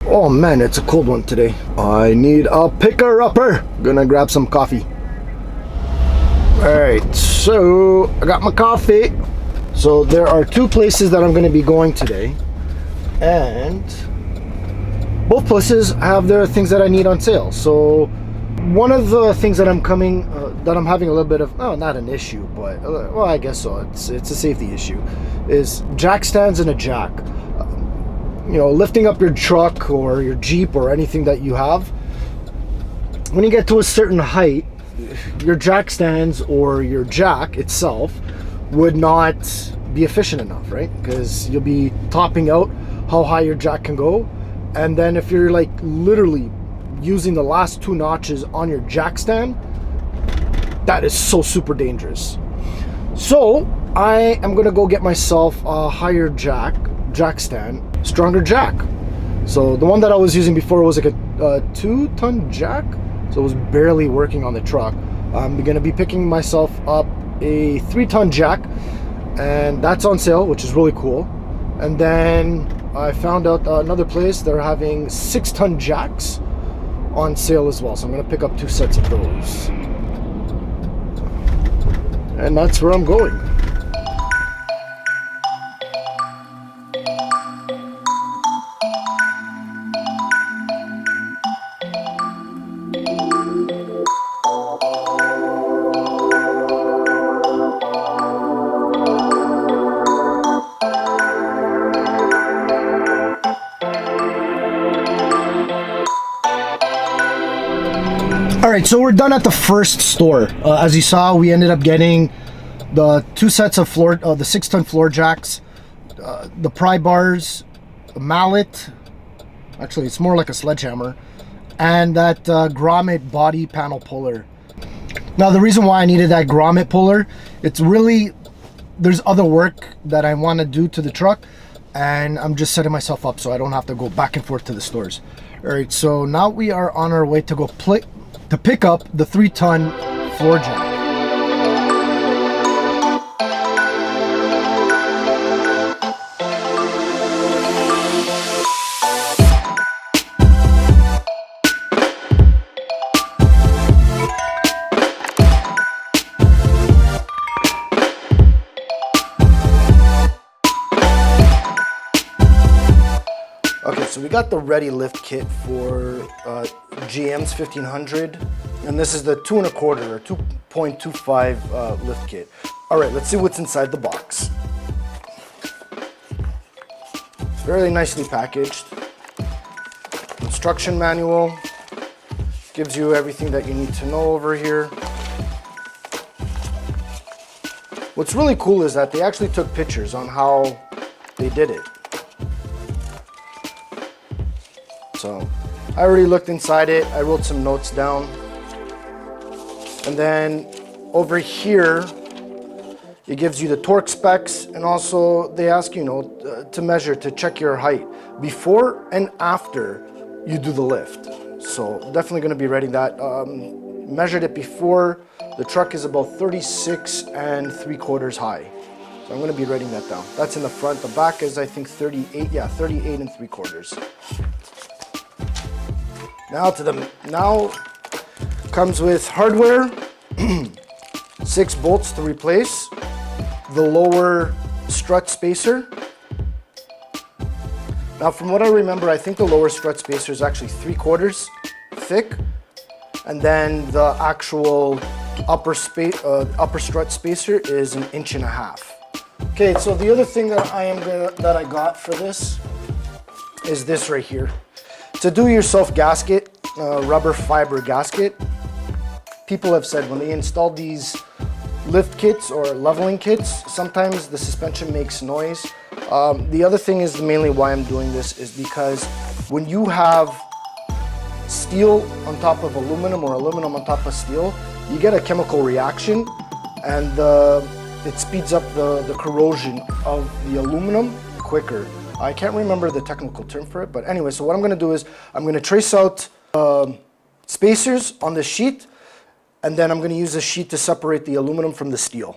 Oh man, it's a cold one today. I need a picker-upper. Gonna grab some coffee. Alright, so I got my coffee. So there are two places that I'm gonna be going today. And both places have their things that I need on sale. So one of the things that I'm having a little bit of, oh, not an issue, but well, I guess so. It's a safety issue. Is jack stands and a jack. You know, lifting up your truck or your Jeep or anything that you have. When you get to a certain height, your jack stands or your jack itself would not be efficient enough, right? Because you'll be topping out how high your jack can go, and then if you're like literally using the last two notches on your jack stand, that is so super dangerous. So I am gonna go get myself a higher jack stand, stronger jack. So the one that I was using before was like a 2-ton jack, so it was barely working on the truck. I'm gonna be picking myself up a 3-ton jack, and that's on sale, which is really cool. And then I found out another place, they're having 6-ton jacks on sale as well, so I'm gonna pick up 2 sets of those, and that's where I'm going. Alright, so we're done at the first store. As you saw, we ended up getting the 2 sets of the 6-ton floor jacks, the pry bars, a mallet, actually it's more like a sledgehammer, and that grommet body panel puller. Now the reason why I needed that grommet puller, it's really, there's other work that I want to do to the truck, and I'm just setting myself up so I don't have to go back and forth to the stores. Alright, so now we are on our way to go pick up the 3-ton floor jack. Okay, so we got the ready lift kit for GM's 1500, and this is the 2 1/4 or 2.25 lift kit. All right, let's see what's inside the box. It's very nicely packaged. Instruction manual gives you everything that you need to know over here. What's really cool is that they actually took pictures on how they did it. So I already looked inside it, I wrote some notes down. And then over here, it gives you the torque specs, and also they ask you, to measure, to check your height before and after you do the lift. So definitely gonna be writing that. Measured it before, the truck is about 36 3/4 high. So I'm gonna be writing that down. That's in the front. The back is, I think, 38 3/4. Now comes with hardware, 6 bolts to replace, the lower strut spacer. Now from what I remember, I think the lower strut spacer is actually 3/4 thick, and then the actual upper strut spacer is 1.5 inches. Okay, so the other thing that I got for this is this right here. It's a do-yourself gasket, rubber fiber gasket. People have said when they install these lift kits or leveling kits, sometimes the suspension makes noise. The other thing is mainly why I'm doing this is because when you have steel on top of aluminum or aluminum on top of steel, you get a chemical reaction, and it speeds up the corrosion of the aluminum quicker. I can't remember the technical term for it, but anyway, so what I'm gonna do is I'm gonna trace out spacers on the sheet, and then I'm gonna use a sheet to separate the aluminum from the steel.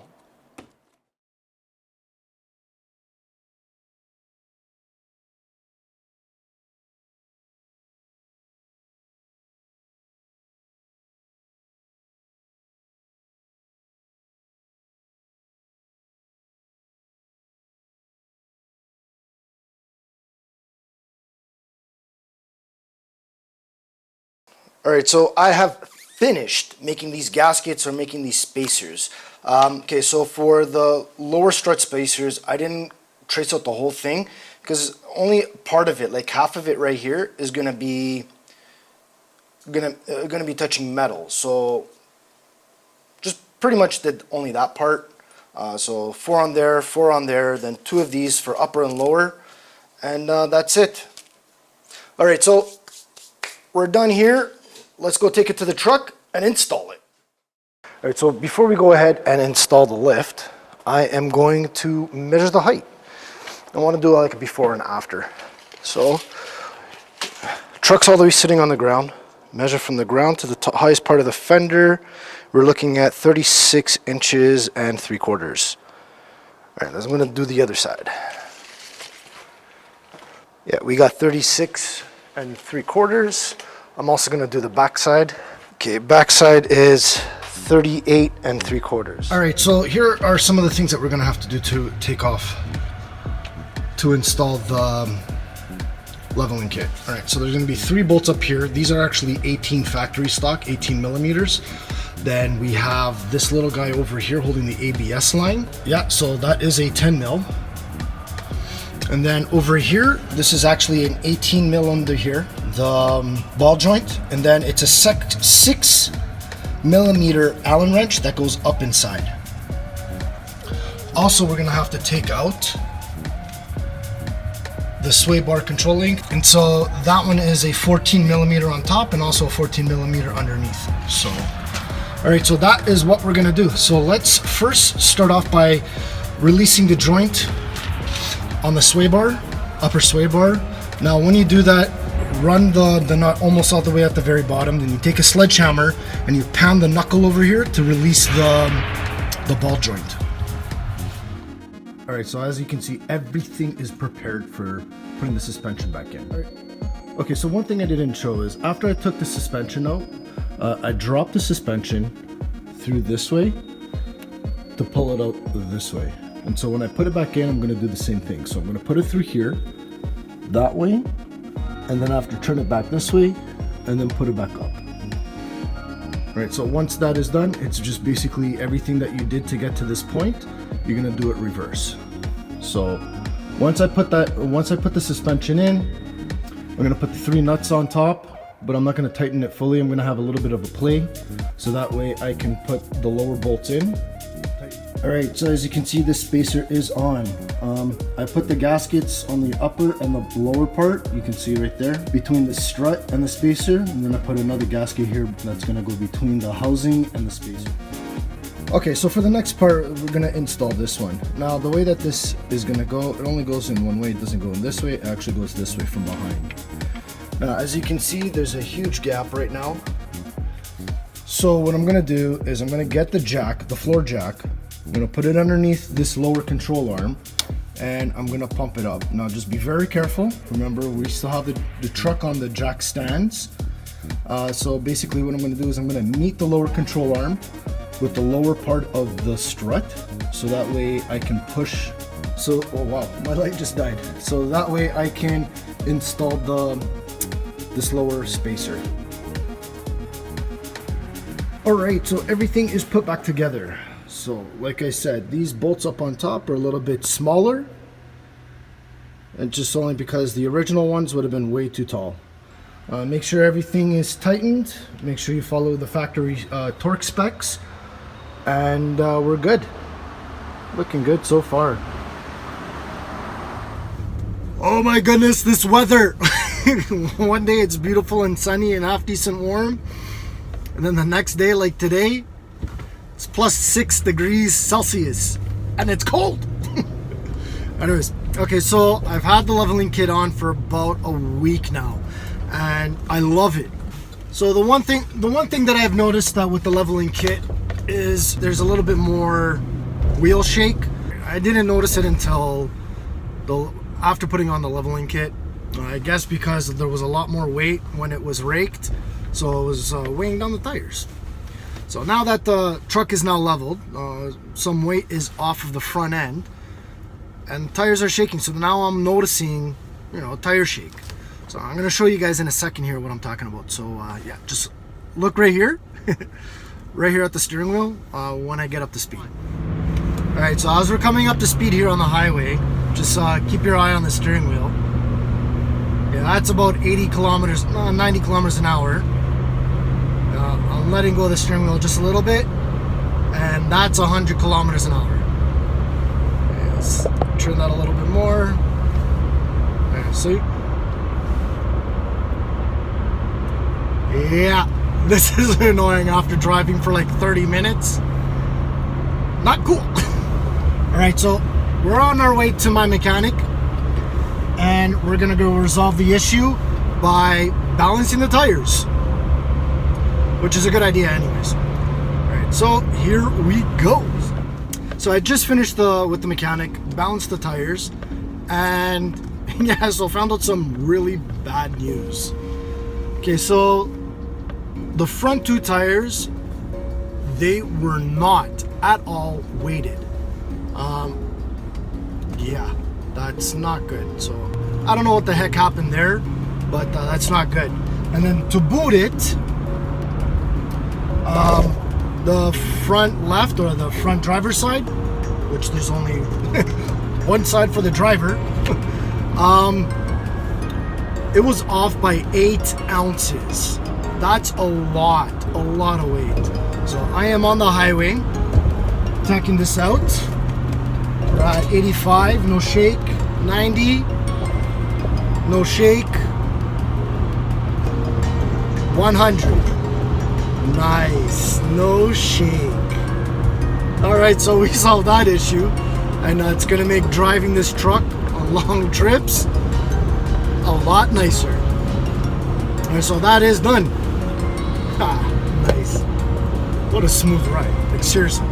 All right, so I have finished making these gaskets or making these spacers. Okay, so for the lower strut spacers, I didn't trace out the whole thing because only part of it, like half of it right here, is gonna be touching metal. So just pretty much did only that part. So 4 on there, then 2 of these for upper and lower, and that's it. All right, so we're done here. Let's go take it to the truck and install it. All right, so before we go ahead and install the lift, I am going to measure the height. I want to do like a before and after. So, truck's all the way sitting on the ground. Measure from the ground to the highest part of the fender. We're looking at 36 inches and 3/4. All right, I'm going to do the other side. Yeah, we got 36 and 3/4. I'm also going to do the back side. Okay, back side is 38 and 3/4. All right, so here are some of the things that we're going to have to do to take off to install the leveling kit. All right, so there's going to be 3 bolts up here. These are actually 18 factory stock, 18 millimeters. Then we have this little guy over here holding the ABS line. Yeah, so that is a 10 mil. And then over here, this is actually an 18 mil under here, the ball joint. And then it's a 6 millimeter Allen wrench that goes up inside. Also, we're gonna have to take out the sway bar control link. And so that one is a 14 millimeter on top and also a 14 millimeter underneath. So, all right, so that is what we're gonna do. So let's first start off by releasing the joint on the sway bar, upper sway bar. Now when you do that, run the nut almost all the way at the very bottom. Then you take a sledgehammer and you pound the knuckle over here to release the ball joint. All right, so as you can see, everything is prepared for putting the suspension back in. All right. Okay, so one thing I didn't show is after I took the suspension out, I dropped the suspension through this way to pull it out this way. And so when I put it back in, I'm going to do the same thing. So I'm going to put it through here, that way, and then I have to turn it back this way, and then put it back up. All right, so once that is done, it's just basically everything that you did to get to this point, you're going to do it reverse. So once I put the suspension in, I'm going to put the 3 nuts on top, but I'm not going to tighten it fully. I'm going to have a little bit of a play, so that way I can put the lower bolts in. All right, so as you can see, this spacer is on. I put the gaskets on the upper and the lower part. You can see right there between the strut and the spacer, and then I put another gasket here that's gonna go between the housing and the spacer. Okay, so for the next part, we're gonna install this one. Now, the way that this is gonna go, it only goes in one way. It doesn't go in this way. It actually goes this way from behind. Now, as you can see, there's a huge gap right now. So what I'm gonna do is I'm gonna get the jack, the floor jack. I'm gonna put it underneath this lower control arm and I'm gonna pump it up. Now just be very careful. Remember, we still have the truck on the jack stands. So basically what I'm gonna do is I'm gonna meet the lower control arm with the lower part of the strut. So that way I can push. So, oh wow, my light just died. So that way I can install this lower spacer. All right, so everything is put back together. So, like I said, these bolts up on top are a little bit smaller, and just only because the original ones would have been way too tall. Make sure everything is tightened. Make sure you follow the factory torque specs, and we're good. Looking good so far. Oh my goodness, this weather! One day it's beautiful and sunny and half decent warm, and then the next day, like today, it's plus 6 degrees Celsius and it's cold. Anyways, okay, so I've had the leveling kit on for about a week now and I love it. So the one thing that I've noticed that with the leveling kit is there's a little bit more wheel shake. I didn't notice it until after putting on the leveling kit. I guess because there was a lot more weight when it was raked, so it was weighing down the tires. So now that the truck is now leveled, some weight is off of the front end and tires are shaking. So now I'm noticing, tire shake. So I'm going to show you guys in a second here what I'm talking about. So yeah, just look right here. Right here at the steering wheel when I get up to speed. Alright, so as we're coming up to speed here on the highway, just keep your eye on the steering wheel. Yeah, that's about 80 kilometers, 90 kilometers an hour. I'm letting go of the steering wheel just a little bit, and that's 100 kilometers an hour. Okay, let's turn that a little bit more. Okay, see? Yeah, this is annoying after driving for like 30 minutes. Not cool. Alright, so we're on our way to my mechanic, and we're gonna go resolve the issue by balancing the tires, which is a good idea anyways. Alright, so here we go. So I just finished with the mechanic, balanced the tires, and yeah, so found out some really bad news. Okay, so the front two tires, they were not at all weighted. Yeah, that's not good. So I don't know what the heck happened there, but that's not good. And then to boot it, the front left, or the front driver's side, which there's only one side for the driver, it was off by 8 ounces. That's a lot of weight. So I am on the highway, checking this out. We're at 85, no shake. 90, no shake. 100, nice, no shake. Alright, so we solved that issue, and it's gonna make driving this truck on long trips a lot nicer. And so that is done. Ah, nice. What a smooth ride, like seriously.